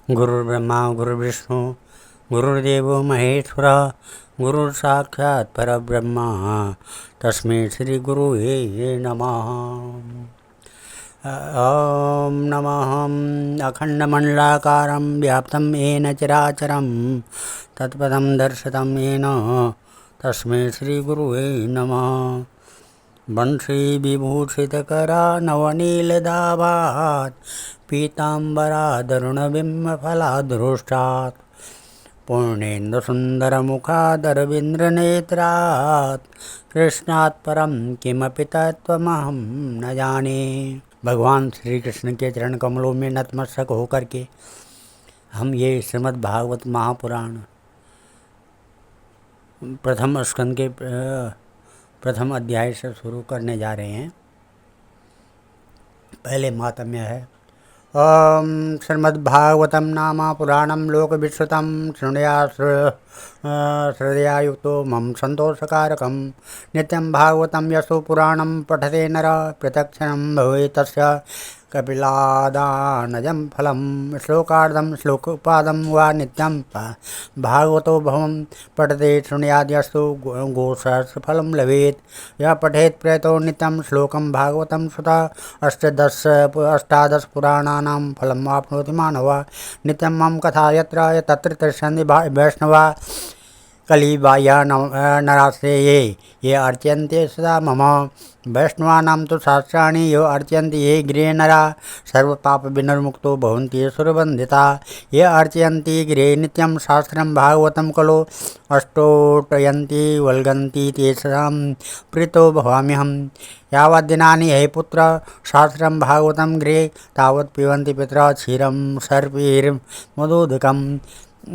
गुरुर्ब्रह्मा गुरुर्विष्णु गुरुर्देवो महेश्वरः गुरुर्साक्षात् परब्रह्म तस्मै श्री गुरुवे नमः। ॐ नमः अखण्डमण्डलाकारं व्याप्तं येन चराचरं तत्पदं दर्शितं येन तस्मै श्री गुरुवे नमः। वंशी विभूषितकरा नवनीलदाभात् पीताम्बरादरुणबिम्बफलादृष्टात् पूर्णेन्दुसुन्दरमुखादरविन्द्रनेत्रात् कृष्णात् परं किमपि तत्त्वमहं न जाने। भगवान श्री कृष्ण के चरण कमलों में नतमस्तक होकर के हम ये श्रीमद् भागवत महापुराण प्रथम स्कंद के प्रथम अध्याय से शुरू करने जा रहे हैं। पहले मातम्य है। ओम श्रीमद्भागवतम नाम पुराणम लोकविश्रुतं श्रद्धया युक्तो मम संतोषकारकं नित्यं भागवतं यशो पुराणं पठते नर प्रत्यक्षं भवेत् तस्य कपिलादानजं फलं श्लोकार्धं श्लोकोपादं वा नित्यं भागवतो भवं पठते शृणुयाद्यस्तु गोसहस्रफलं लभेत्। यः पठेत् प्रयतो नित्यं श्लोकं भागवतं श्रुता अष्टादश पुराणानां फलं वाप्नोति मानवः। नित्यं मम कथा यत्र तत्र तिष्ठन्ति वैष्णवा कलिबाह्या नरास्ते ये अर्च्यन्ते सदा मम। वैष्णवानां तु शास्त्राणि यो अर्च्यन्ति ये गृहे नरा सर्वपापविनिर्मुक्तो भवन्ति सुरबन्धिता। ये अर्चयन्ति गृहे नित्यं शास्त्रं भागवतं खलु अष्टोटयन्ति वल्गन्ति तेषां प्रीतो भवाम्यहं। यावद्दिनानि हे पुत्र शास्त्रं भागवतं गृहे तावत् पिबन्ति पितरः क्षीरं सर्पैर्मधुदकम्।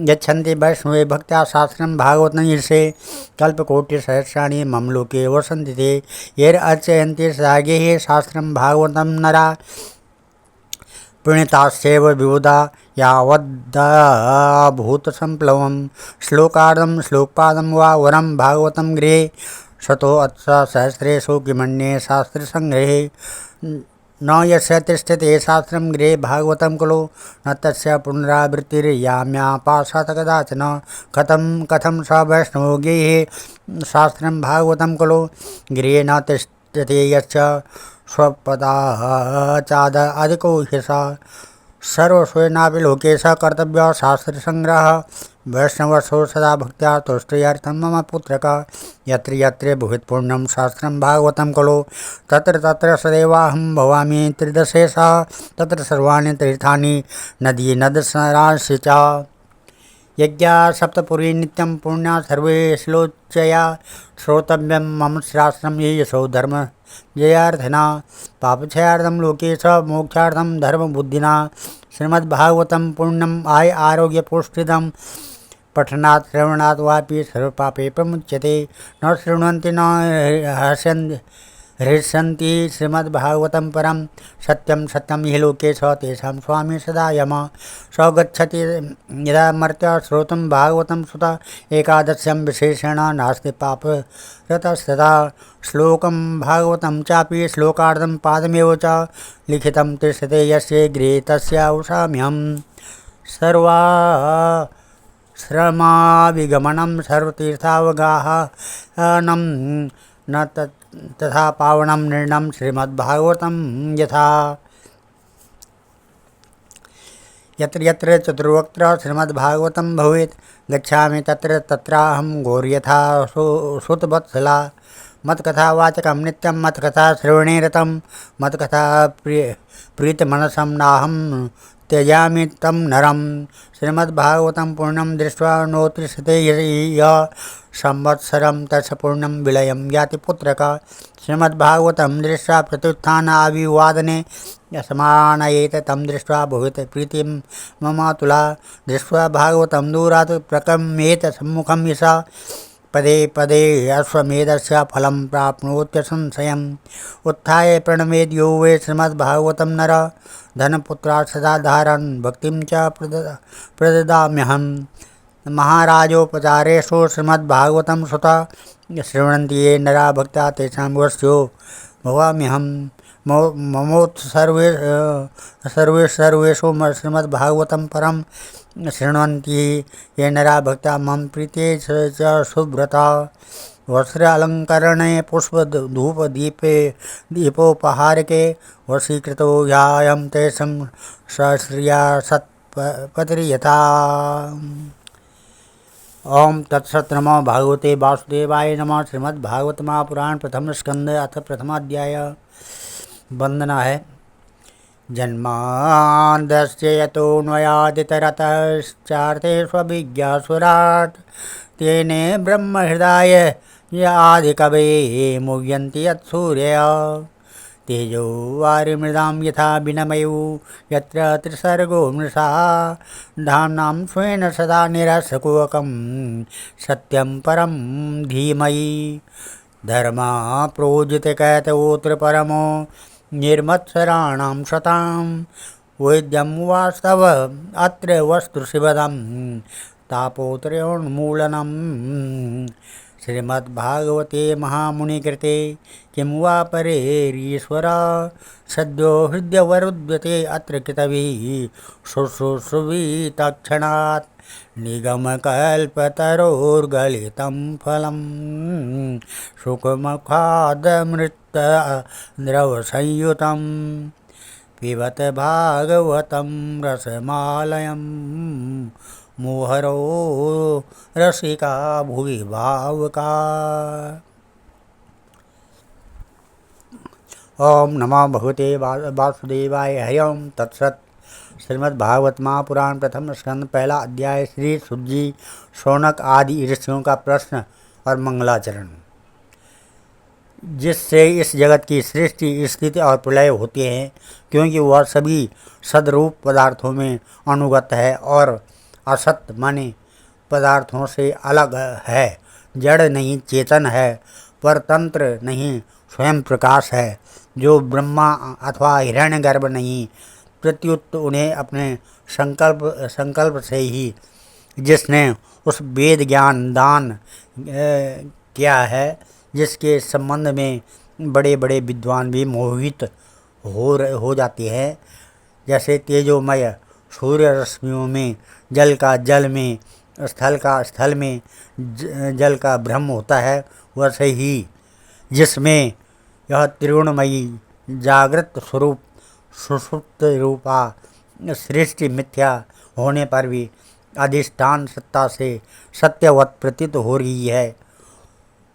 गच्छन्ति वैष्णवे भक्त्या शास्त्रं भागवतं ईर्षे कल्पकोटिसहस्राणि मम लोके वसन्ति ते। ये अर्चयन्ति सदा गेहे शास्त्रं भागवतं नरा प्रणीताश्चैव विबुधा यावद्भूतसम्प्लवं श्लोकार्धं श्लोकपादं वा वरं भागवतं गृहे शतो सहस्रेषु किमन्ये शास्त्रसंग्रहे। न यस्य तिष्ठते शास्त्रं गृहे भागवतं खलु न तस्य पुनरावृत्तिर्याम्यापासात् कदाचन। कथं स वैष्णवो गेहे शास्त्रं भागवतं खलु गृहे न तिष्ठते यस्य स्वपदाचाद अधिको ह्यसा। सर्वस्वेनापि लोके स कर्तव्यः शास्त्रसंग्रहः। वैष्णवसो सदा भक्त्या तुष्टयर्थं मम पुत्रक। यत्र यत्र भवेत्पुण्यं शास्त्रं भागवतं खलु तत्र तत्र सदैवाहं भवामि त्रिदशेषः। तत्र सर्वाणि तीर्थानि नदी नदसरांसि च। यज्ञा सप्तपुरी नित्यं पुण्या सर्वे श्लोचया श्रोतव्यं मम शास्त्रं ये यशो धर्म जयार्थिना पापक्षयार्थं लोके च मोक्षार्थं धर्मबुद्धिना। श्रीमद्भागवतं पुण्यम् आय आरोग्य पुष्टिदं पठनात् श्रवणात् वापि सर्वपापे प्रमुच्यते। न शृण्वन्ति न हृष्यन्ति श्रीमद्भागवतं परं सत्यं सत्यं हि लोके च तेषां स्वामी सदा यम। स गच्छति यदा मर्त्य श्रोतुं भागवतं सुत एकादश्यं विशेषेण नास्ति पापरतस्तदा। श्लोकं भागवतं चापि श्लोकार्धं पादमेव च लिखितं तिष्ठते यस्य गृहे तस्य उषाम्यहं। सर्वाश्रमाभिगमनं सर्वतीर्थावगाहनं न तथा पावनं निर्णं श्रीमद्भागवतं यथा। यत्र यत्र चतुर्वक्त्र श्रीमद्भागवतं भवेत् गच्छामि तत्र तत्राहं गौर्यथा सुतवत्सला। मत्कथावाचकं नित्यं मत्कथा श्रवणे रतं मत्कथा प्रीतमनसं नाहं त्यजामि तं नरं। श्रीमद्भागवतं पूर्णं दृष्ट्वा नोत्तिष्ठते यः संवत्सरं तस्य पूर्णं विलयं याति पुत्रक। श्रीमद्भागवतं दृष्ट्वा प्रत्युत्थानाभिवादने समानयेत तं दृष्ट्वा भवेत् प्रीतिं ममातुला। दृष्ट्वा भागवतं दूरात् प्रकम्येत सम्मुखं यशा पदे पदे अश्वमेधस्य फलं प्राप्नोत्यसंशयम्। उत्थाय प्रणमेद् यो वै श्रीमद्भागवतं नर धनपुत्रात् सदा धारन् भक्तिं च प्रददाम्यहम्। महाराजोपचारेषु श्रीमद्भागवतं श्रुता शृण्वन्ति ये नरा भक्त्या तेषां वश्यो भवाम्यहम्। ममोत् सर्वेषु श्रीमद्भागवतं परं शृण्वन्ति ये नरा भक्त्या मम प्रीते च सुव्रता वस्त्र अलंकरणे पुष्प धूप दीपोपहारके वशीकृतो यायं तेषं सश्रिया सत्पतिर्यथा। ओम तत्सत्। नमो भागवते वासुदेवाय नमः। श्रीमद्भागवत महापुराण प्रथम स्कंद अथ प्रथमाध्याय। वंदना है। जन्माद्यस्य यतोऽन्वयादितरतश्चार्थे स्वभिज्ञासुरात् तेने ब्रह्महृदाय य आदिकवये मुह्यन्ति यत्सूर्यया तेजो वारिमृदां यथा विनिमयो यत्र त्रिसर्गो मृषा धाम्नां स्वेन सदा निरसकुहकं सत्यं परं धीमहि धर्मा प्रोजितकैतवोऽत्र परमो निर्मत्सराणां शतां वैद्यं वास्तव अत्र वस्तुशिवदं तापोत्रयोन्मूलनम्। श्रीमद्भागवते महामुनिकृते किं वा परेरीश्वरा सद्यो हृदयवरुध्यते अत्र कृतभिः शुश्रूषुभिस्तत्क्षणात् निगमकल्पतरोर्गलितं फलं सुखमुखादमृतद्रवसंयुतं पिबत भागवतं रसमालयम् मोहरो रसिका भुवि भावुका। ओम नमो भगवते वासुदेवाय। हरि ओम तत्सत्। श्रीमद्भागवत महापुराण प्रथम स्कंद पहला अध्याय। श्री सुजी शौनक आदि ऋषियों का प्रश्न और मंगलाचरण। जिससे इस जगत की सृष्टि स्थिति और प्रलय होते हैं, क्योंकि वह सभी सदरूप पदार्थों में अनुगत है और असत माने पदार्थों से अलग है, जड़ नहीं चेतन है, परतंत्र नहीं स्वयं प्रकाश है, जो ब्रह्मा अथवा हिरण्यगर्भ नहीं, प्रत्युत उन्हें अपने संकल्प से ही जिसने उस वेद ज्ञान दान किया है, जिसके संबंध में बड़े बड़े विद्वान भी मोहित हो जाते हैं। जैसे तेजोमय सूर्य रश्मियों में, जल का जल में, स्थल का स्थल में जल का भ्रम होता है, वैसे ही जिसमें यह त्रिगुणमयी जागृत स्वरूप सुषुप्त रूपा सृष्टि मिथ्या होने पर भी अधिष्ठान सत्ता से सत्यवत प्रतीत हो रही है,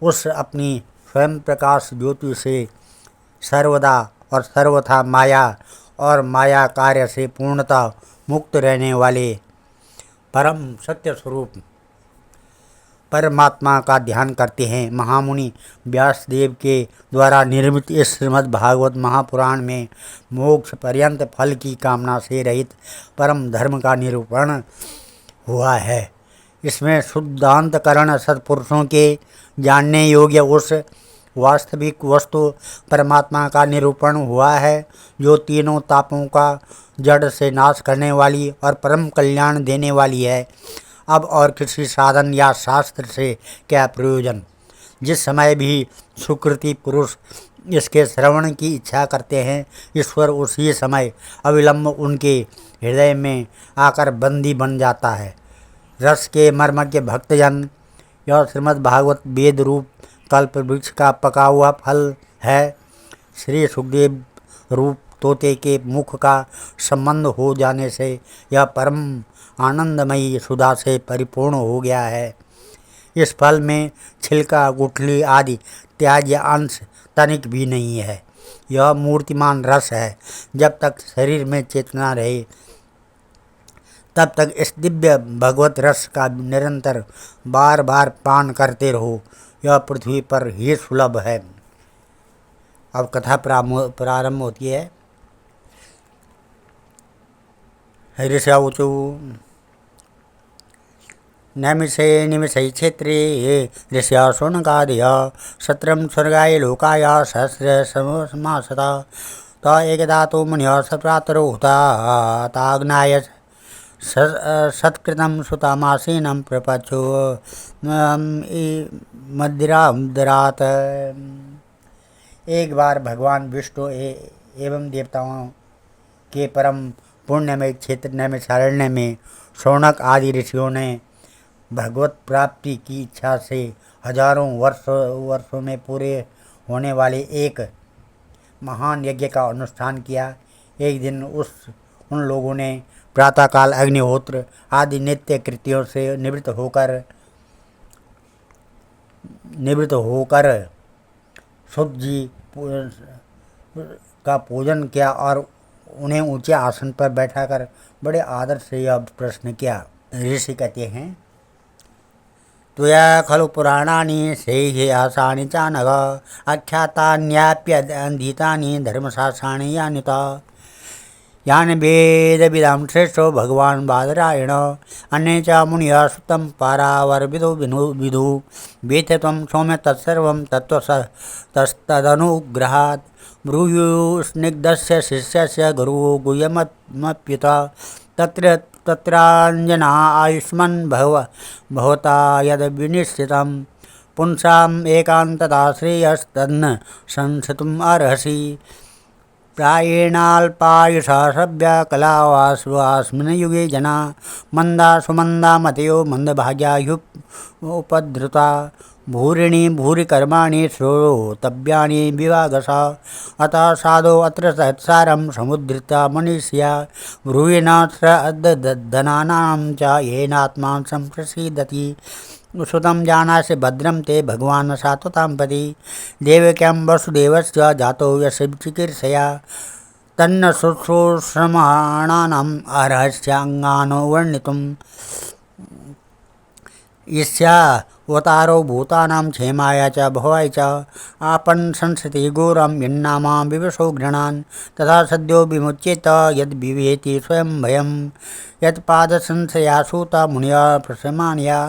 उस अपनी स्वयं प्रकाश ज्योति से सर्वदा और सर्वथा माया और माया कार्य से पूर्णतः मुक्त रहने वाले परम सत्य स्वरूप परमात्मा का ध्यान करते हैं। महामुनि व्यासदेव के द्वारा निर्मित इस श्रीमद्भागवत महापुराण में मोक्ष पर्यंत फल की कामना से रहित परम धर्म का निरूपण हुआ है। इसमें शुद्धांतकरण सत्पुरुषों के जानने योग्य उस वास्तविक वस्तु परमात्मा का निरूपण हुआ है, जो तीनों तापों का जड़ से नाश करने वाली और परम कल्याण देने वाली है। अब और किसी साधन या शास्त्र से क्या प्रयोजन। जिस समय भी सुकृति पुरुष इसके श्रवण की इच्छा करते हैं, ईश्वर उसी समय अविलंब उनके हृदय में आकर बंदी बन जाता है। रस के मर्म के भक्तजन, यह श्रीमद्भागवत वेद रूप कल्प वृक्ष का पका हुआ फल है। श्री सुखदेव रूप तोते के मुख का संबंध हो जाने से यह परम आनंदमयी सुधा से परिपूर्ण हो गया है। इस फल में छिलका, गुठली आदि त्याज्य अंश तनिक भी नहीं है। यह मूर्तिमान रस है। जब तक शरीर में चेतना रहे, तब तक इस दिव्य भगवत रस का निरंतर बार बार पान करते रहो। यह पृथ्वी पर ही सुलभ है। अब कथा प्रारंभ होती है। ऋषावचु नैमिषे निमिषै क्षेत्रे ऋष्या शौनकादय सत्रं स्वर्गाय लोकाय सहस्र समासता त एकदा तो मुनिः सप्रातरो हुता ताग्नाय सत्कृतं सुतामासीनं प्रपच्छु मदिरां दरात। एक बार भगवान विष्णु एवं देवताओं के परम पुण्यमय क्षेत्र नैमिषारण्य में शौनक आदि ऋषियों ने भगवत प्राप्ति की इच्छा से हजारों वर्षों में पूरे होने वाले एक महान यज्ञ का अनुष्ठान किया। एक दिन उन लोगों ने प्रातःकाल अग्निहोत्र आदि नित्य कृत्यों से निवृत्त होकर शुभ जी का पूजन किया और उन्हें ऊंचे आसन पर बैठाकर बड़े आदर से यह प्रश्न किया। ऋषि कहते हैं, त्वया खलु पुराणानि सेह्यासानि च नघ आख्यातान्याप्यधीतानि धर्मशास्त्राणि यानि च यानि वेदविदां श्रेष्ठो भगवान् बादरायण अन्ये च मुनयः सुतं पारावरविदो विदु वेत्थ त्वं सौम्य तत्सर्वं तत्तदनुग्रहात् ब्रूयुस्निग्धस्य शिष्यस्य गुरुः गुह्यमप्युत तत्राञ्जना आयुष्मन् भवता यद् विनिश्चितं पुंसाम् एकान्तता श्रेयस्तन्न संसतुम् अर्हसि प्रायेणाल्पायुषा सभ्या कलावास्मिन् युगे जना मंदा सुमंदा मतयो मंदभाग्या उपद्रुता भूरिणी भूरि कर्माणि श्रोतव्यानि विवागसा अतः साधो अत्र तत्सारं समुद्धृता मनीष्या ब्रूयेण श्रद्धनानां च येनात्मा सम्प्रसीदति सुतं जानासि भद्रं ते भगवान् सात्वतां पति देवक्यां वसुदेवस्य जातो यशचिकीर्षया तन्न शुश्रूषमाणानाम् अर्हस्याङ्गानो वर्णितुम् ईस्यावतारो भूतानां क्षेमाय च भवाय च आपन् संसति घोरं यन्नामा विवशो गृणान् तथा सद्यो विमुच्येत यद्विवेति स्वयं भयं यत्पादसंशयासूता मुनयः प्रशमानया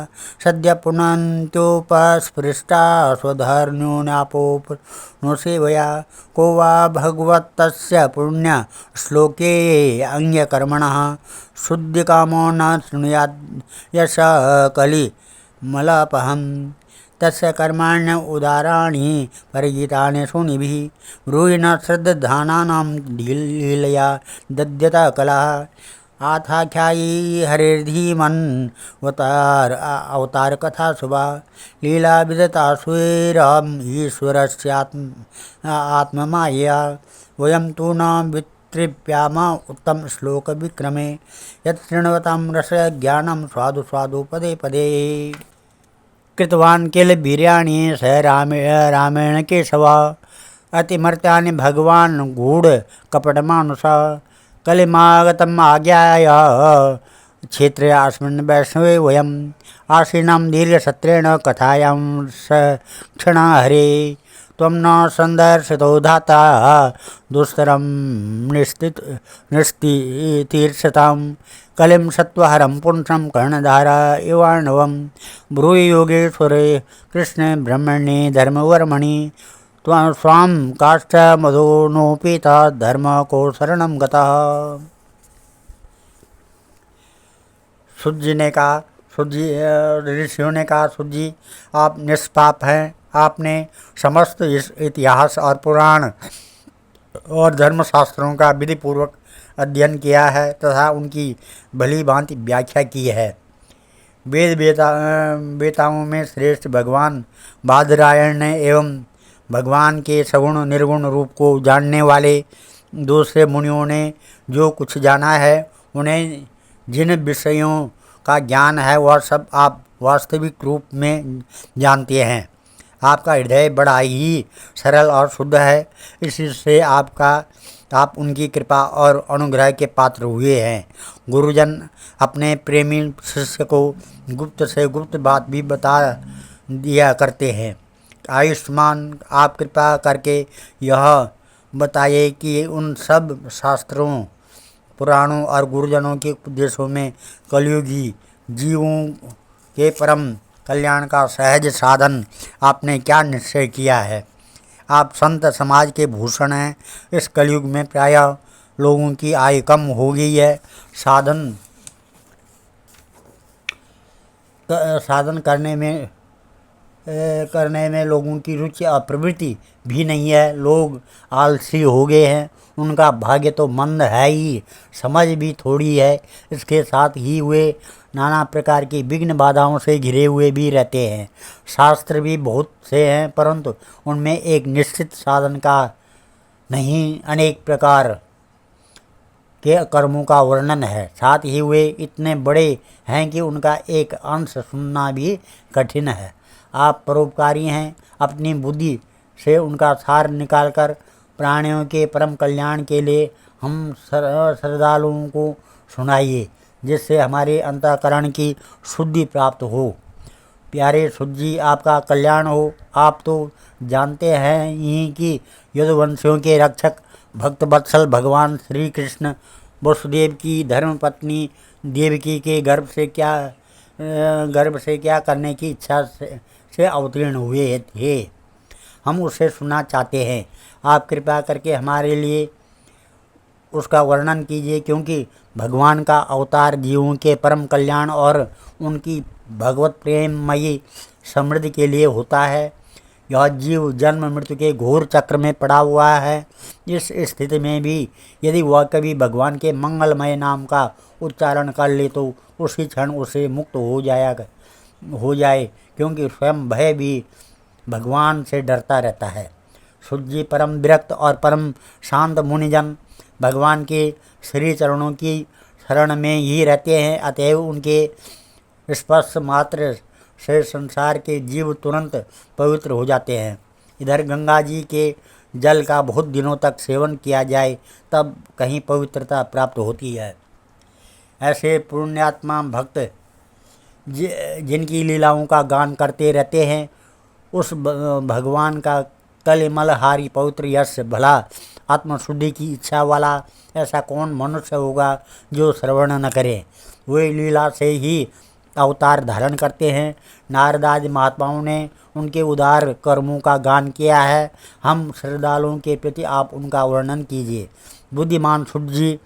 सद्य पुनन्त्योपस्पृष्टा स्वधर्न्योन्यापोनो सेवया को वा भगवतस्य पुण्यश्लोके अन्यकर्मणः शुद्धिकामो न शृणुयात् यश कलिमलपहं तस्य कर्माण्य उदाराणि परिगीतानि शूनिभिः ब्रूहिण श्रद्धानानां लीलया दद्यत कलः आथाख्यायी हरिर्धीमन् अवतार कथा शुभा लीला विदता स्वेरम् ईश्वरस्यात्ममायया वयं तु न तृप्याम उत्तम श्लोक विक्रमे यत् शृण्वतां रस ज्ञानं स्वादु स्वादु पदे पदे कृतवान् किल वीर्याणि स रामेण केशव अतिमर्त्यानि भगवान् गूढ कपटमानुषा कलिमागतम् आज्ञाय क्षेत्रे अस्मिन् वैष्णवे वयम् आसीनं दीर्घसत्रेण कथायां क्षणा हरे त्वं न सन्दर्शितो धाता दुस्तरं निस्तीर्षतां कलिं सत्त्वहरं पुंसं कर्णधारा इवार्णवं ब्रूहि योगेश्वरे कृष्णे ब्रह्मणि धर्मवर्मणि त्वं स्वां काष्ठमधोनोपेता धर्म को शरणं गतः। ऋषियों ने कहा, सुत जी आप निष्पाप हैं। आपने समस्त इतिहास और पुराण और धर्मशास्त्रों का विधिपूर्वक अध्ययन किया है तथा उनकी भली भांति व्याख्या की है। वेताओं में श्रेष्ठ भगवान बादरायण ने एवं भगवान के सगुण निर्गुण रूप को जानने वाले दूसरे मुनियों ने जो कुछ जाना है, उन्हें जिन विषयों का ज्ञान है वह सब आप वास्तविक रूप में जानते हैं। आपका हृदय बड़ा ही सरल और शुद्ध है, इसी से आप उनकी कृपा और अनुग्रह के पात्र हुए हैं। गुरुजन अपने प्रेमी शिष्य को गुप्त से गुप्त बात भी बता दिया करते हैं। आयुष्मान, आप कृपा करके यह बताइए कि उन सब शास्त्रों, पुराणों और गुरुजनों के उपदेशों में कलयुगी जीवों के परम कल्याण का सहज साधन आपने क्या निश्चय किया है। आप संत समाज के भूषण हैं। इस कलयुग में प्रायः लोगों की आयु कम हो गई है। साधन करने में करने में लोगों की रुचि और प्रवृत्ति भी नहीं है। लोग आलसी हो गए हैं, उनका भाग्य तो मंद है ही, समझ भी थोड़ी है। इसके साथ ही वे नाना प्रकार की विघ्न बाधाओं से घिरे हुए भी रहते हैं। शास्त्र भी बहुत से हैं, परंतु उनमें एक निश्चित साधन का नहीं, अनेक प्रकार के कर्मों का वर्णन है। साथ ही वे इतने बड़े हैं कि उनका एक अंश सुनना भी कठिन है। आप परोपकारी हैं, अपनी बुद्धि से उनका सार निकालकर प्राणियों के परम कल्याण के लिए हम श्रद्धालुओं को सुनाइए, जिससे हमारे अंतःकरण की शुद्धि प्राप्त हो। प्यारे सुत जी, आपका कल्याण हो। आप तो जानते हैं ही कि यदुवंशियों के रक्षक भक्त वत्सल भगवान श्री कृष्ण वसुदेव की धर्मपत्नी देवकी के गर्भ से क्या करने की इच्छा से अवतीर्ण हुए थे। हम उसे सुनना चाहते हैं। आप कृपया करके हमारे लिए उसका वर्णन कीजिए, क्योंकि भगवान का अवतार जीवों के परम कल्याण और उनकी भगवत प्रेममयी समृद्धि के लिए होता है। यह जीव जन्म मृत्यु के घोर चक्र में पड़ा हुआ है। इस स्थिति में भी यदि वह कभी भगवान के मंगलमय नाम का उच्चारण कर ले तो उसी क्षण उसे मुक्त हो जाए, क्योंकि स्वयं भय भी भगवान से डरता रहता है। सुत जी परम विरक्त और परम शांत मुनिजन भगवान के श्री चरणों की शरण में ही रहते हैं, अतएव उनके स्पर्श मात्र से संसार के जीव तुरंत पवित्र हो जाते हैं। इधर गंगा जी के जल का बहुत दिनों तक सेवन किया जाए तब कहीं पवित्रता प्राप्त होती है। ऐसे पुण्यात्मा भक्त जिनकी लीलाओं का गान करते रहते हैं, उस भगवान का कलिमलहारी पवित्र यश भला आत्मशुद्धि की इच्छा वाला ऐसा कौन मनुष्य होगा जो श्रवण न करे। वे लीला से ही अवतार धारण करते हैं। नारदादि महात्माओं ने उनके उदार कर्मों का गान किया है। हम श्रद्धालुओं के प्रति आप उनका वर्णन कीजिए। बुद्धिमान सुत जी,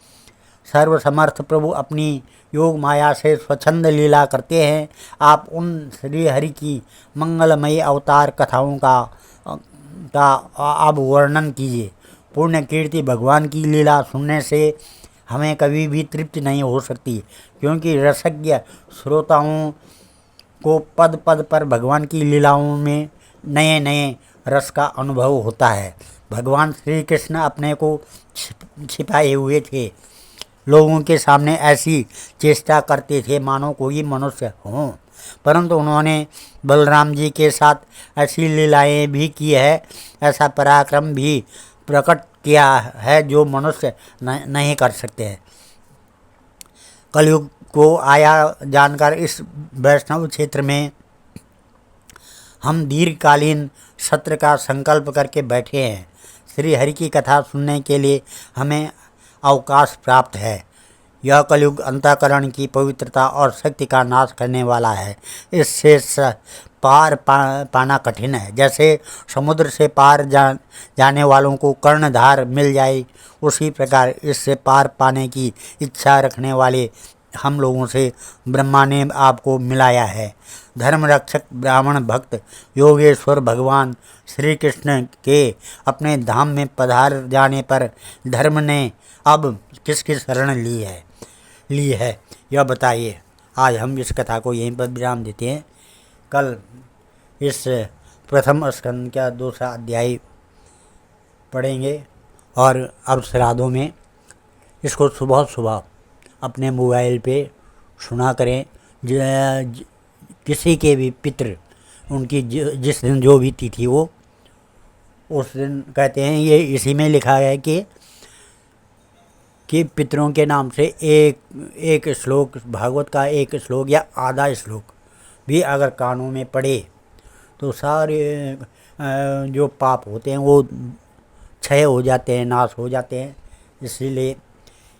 सर्वसमर्थ प्रभु अपनी योग माया से स्वच्छंद लीला करते हैं। आप उन श्री हरि की मंगलमयी अवतार कथाओं का अब वर्णन कीजिए। पूर्ण कीर्ति भगवान की लीला सुनने से हमें कभी भी तृप्ति नहीं हो सकती, क्योंकि रसज्ञ श्रोताओं को पद पद पर भगवान की लीलाओं में नए नए रस का अनुभव होता है। भगवान श्री कृष्ण अपने को छिपाए हुए थे। लोगों के सामने ऐसी चेष्टा करते थे मानो कोई मनुष्य हों, परंतु उन्होंने बलराम जी के साथ ऐसी लीलाएं भी की है, ऐसा पराक्रम भी प्रकट किया है जो मनुष्य नहीं कर सकते हैं। कलयुग को आया जानकर इस वैष्णव क्षेत्र में हम दीर्घकालीन सत्र का संकल्प करके बैठे हैं। श्री हरि की कथा सुनने के लिए हमें अवकाश प्राप्त है। यह कलयुग अंतःकरण की पवित्रता और शक्ति का नाश करने वाला है। इससे पार पाना कठिन है। जैसे समुद्र से पार जाने वालों को कर्णधार मिल जाए, उसी प्रकार इससे पार पाने की इच्छा रखने वाले हम लोगों से ब्रह्मा ने आपको मिलाया है। धर्म रक्षक ब्राह्मण भक्त योगेश्वर भगवान श्री कृष्ण के अपने धाम में पधार जाने पर धर्म ने अब किसकी शरण ली है यह बताइए। आज हम इस कथा को यहीं पर विराम देते हैं। कल इस प्रथम स्कंद का दूसरा अध्याय पढ़ेंगे और अब श्राद्धों में इसको सुबह सुबह अपने मोबाइल पे सुना करें। किसी के भी पितृ उनकी जिस दिन जो भी तिथि हो उस दिन कहते हैं, ये इसी में लिखा है कि पितरों के नाम से एक श्लोक भागवत का एक श्लोक या आधा श्लोक भी अगर कानों में पड़े तो सारे जो पाप होते हैं वो क्षय हो जाते हैं, नाश हो जाते हैं। इसीलिए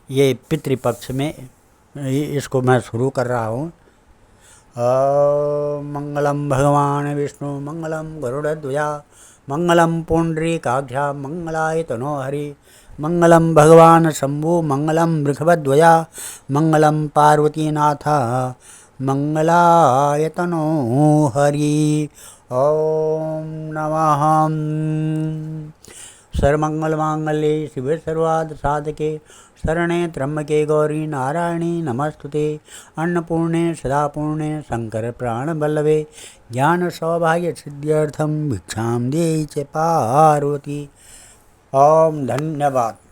ये पितृपक्ष में इसको मैं शुरू कर रहा हूँ। मंगलम भगवान विष्णु मंगलम गरुड़ध्वजा मंगलम पुंडरीकाक्षा मंगलाय तनो हरि मंगलम भगवान शंभु मंगलम वृषभध्वजा मंगलम पार्वतीनाथ मंगलाय तनो हरि। ओम नमः। सर्वमंगलमांगल्ये शिवे सर्वार्थ साधके शरणे त्र्यंबके गौरी नारायणी नमस्तुते अन्नपूर्णे सदापूर्णे शंकर प्राणवल्लभे ज्ञान सौभाग्य सिद्ध्यर्थम भिक्षां देहि च पार्वती। ओम धन्यवाद।